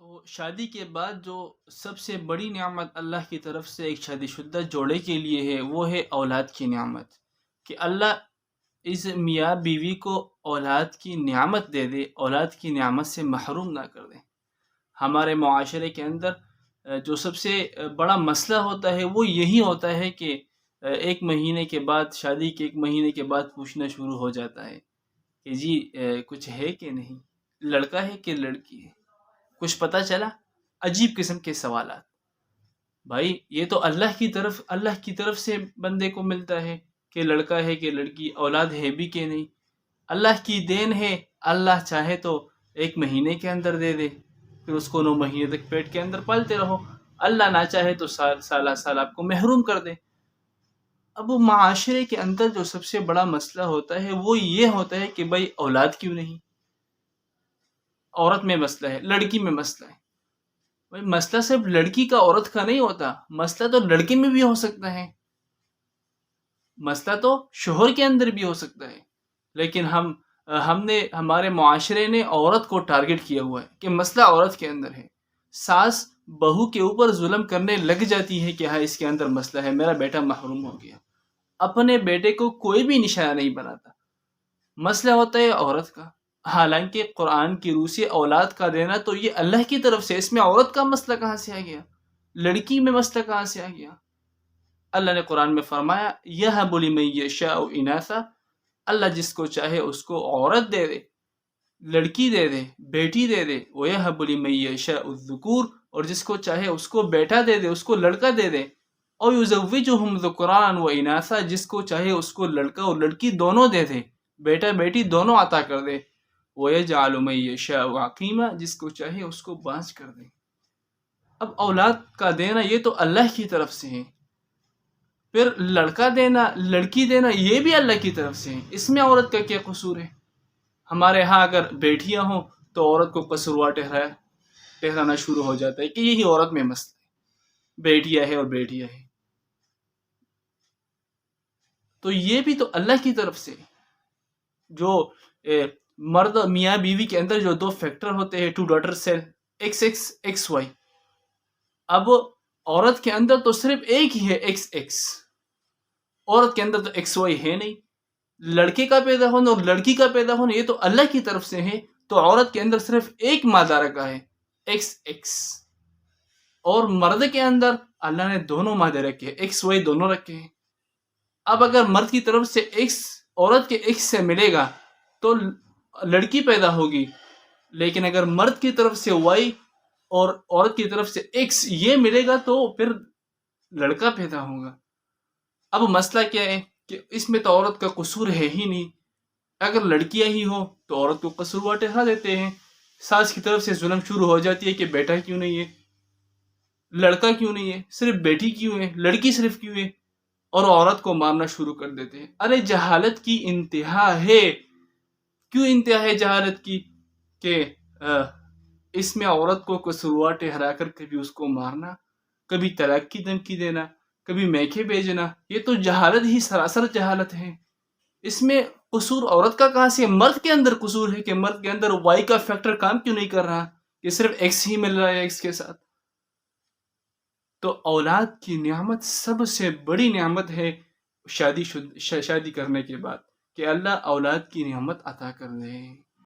تو شادی کے بعد جو سب سے بڑی نعمت اللہ کی طرف سے ایک شادی شدہ جوڑے کے لیے ہے وہ ہے اولاد کی نعمت، کہ اللہ اس میاں بیوی کو اولاد کی نعمت دے دے، اولاد کی نعمت سے محروم نہ کر دے۔ ہمارے معاشرے کے اندر جو سب سے بڑا مسئلہ ہوتا ہے وہ یہی ہوتا ہے کہ ایک مہینے کے بعد، شادی کے ایک مہینے کے بعد پوچھنا شروع ہو جاتا ہے کہ جی کچھ ہے کہ نہیں، لڑکا ہے کہ لڑکی ہے، کچھ پتہ چلا؟ عجیب قسم کے سوالات۔ بھائی یہ تو اللہ کی طرف سے بندے کو ملتا ہے کہ لڑکا ہے کہ لڑکی، اولاد ہے بھی کہ نہیں، اللہ کی دین ہے۔ اللہ چاہے تو ایک مہینے کے اندر دے دے، پھر اس کو 9 مہینے تک پیٹ کے اندر پالتے رہو، اللہ نہ چاہے تو سالہ سال آپ کو محروم کر دے۔ اب وہ معاشرے کے اندر جو سب سے بڑا مسئلہ ہوتا ہے وہ یہ ہوتا ہے کہ بھائی اولاد کیوں نہیں؟ عورت میں مسئلہ ہے، لڑکی میں مسئلہ ہے۔ بھائی مسئلہ صرف لڑکی کا عورت کا نہیں ہوتا، مسئلہ تو لڑکے میں بھی ہو سکتا ہے، مسئلہ تو شوہر کے اندر بھی ہو سکتا ہے، لیکن ہمارے معاشرے نے عورت کو ٹارگٹ کیا ہوا ہے کہ مسئلہ عورت کے اندر ہے۔ ساس بہو کے اوپر ظلم کرنے لگ جاتی ہے کہ ہاں اس کے اندر مسئلہ ہے، میرا بیٹا محروم ہو گیا، اپنے بیٹے کو کوئی بھی نشانہ نہیں بناتا، مسئلہ ہوتا ہے عورت کا۔ حالانکہ قرآن کی روح سے اولاد کا دینا تو یہ اللہ کی طرف سے، اس میں عورت کا مسئلہ کہاں سے آ گیا؟ لڑکی میں مسئلہ کہاں سے آ گیا؟ اللہ نے قرآن میں فرمایا یَهَبُ لِمَن یَشَاءُ إِنَاثًا، اللہ جس کو چاہے اس کو عورت دے دے، لڑکی دے دے، بیٹی دے دے۔ وَيَهَبُ لِمَن يَشَاءُ الذُّكُورَ، اور جس کو چاہے اس کو بیٹا دے دے، اس کو لڑکا دے دے۔ اور يُزَوِّجُهُمْ ذُكْرَانًا وَإِنَاثًا، جس کو چاہے اس کو لڑکا اور لڑکی دونوں دے دے، بیٹا بیٹی دونوں عطا کر دے۔ وَيَجْعَلُ مَن يَشَاءُ عَقِيمًا، جس کو چاہے اس کو بانجھ کر دے۔ اب اولاد کا دینا یہ تو اللہ کی طرف سے ہے، پھر لڑکا دینا، لڑکی دینا یہ بھی اللہ کی طرف سے ہے، اس میں عورت کا کیا قصور ہے؟ ہمارے ہاں اگر بیٹیاں ہوں تو عورت کو قصوروار ٹھہرانا شروع ہو جاتا ہے کہ یہی عورت میں مسئلہ ہے، بیٹیاں ہے اور بیٹیاں ہے۔ تو یہ بھی تو اللہ کی طرف سے، جو مرد میاں بیوی کے اندر جو 2 فیکٹر ہوتے ہیں، 2 daughter cell, X X X Y. اب عورت کے اندر تو صرف ایک ہی ہے، ایکس ایکس، عورت کے اندر تو ایکس وائی ہے نہیں۔ لڑکے کا پیدا ہونا اور لڑکی کا پیدا ہونا یہ تو اللہ کی طرف سے ہے، تو عورت کے اندر صرف ایک مادہ رکھا ہے، ایکس ایکس، اور مرد کے اندر اللہ نے دونوں مادے رکھے ہیں، ایکس وائی دونوں رکھے ہیں۔ اب اگر مرد کی طرف سے ایکس عورت کے ایکس سے ملے گا تو لڑکی پیدا ہوگی، لیکن اگر مرد کی طرف سے وائی اور عورت کی طرف سے ایکس یہ ملے گا تو پھر لڑکا پیدا ہوگا۔ اب مسئلہ کیا ہے کہ اس میں تو عورت کا قصور ہے ہی نہیں، اگر لڑکیاں ہی ہوں تو عورت کو قصوروار ٹھہرا دیتے ہیں، ساس کی طرف سے ظلم شروع ہو جاتی ہے کہ بیٹا کیوں نہیں ہے، لڑکا کیوں نہیں ہے، صرف بیٹی کیوں ہے، لڑکی صرف کیوں ہے، اور عورت کو مارنا شروع کر دیتے ہیں۔ ارے جہالت کی انتہا ہے، کیوں انتہا ہے جہالت کی کہ اس میں عورت کو قصوروار ٹھہرا کر کبھی اس کو مارنا، کبھی طلاق کی دھمکی دینا، کبھی میکے بھیجنا، یہ تو جہالت ہی سراسر جہالت ہے۔ اس میں قصور عورت کا کہاں سے؟ مرد کے اندر قصور ہے کہ مرد کے اندر وائی کا فیکٹر کام کیوں نہیں کر رہا، کہ صرف ایکس ہی مل رہا ہے ایکس کے ساتھ۔ تو اولاد کی نعمت سب سے بڑی نعمت ہے شادی کرنے کے بعد، کہ اللہ اولاد کی نعمت عطا کر دے۔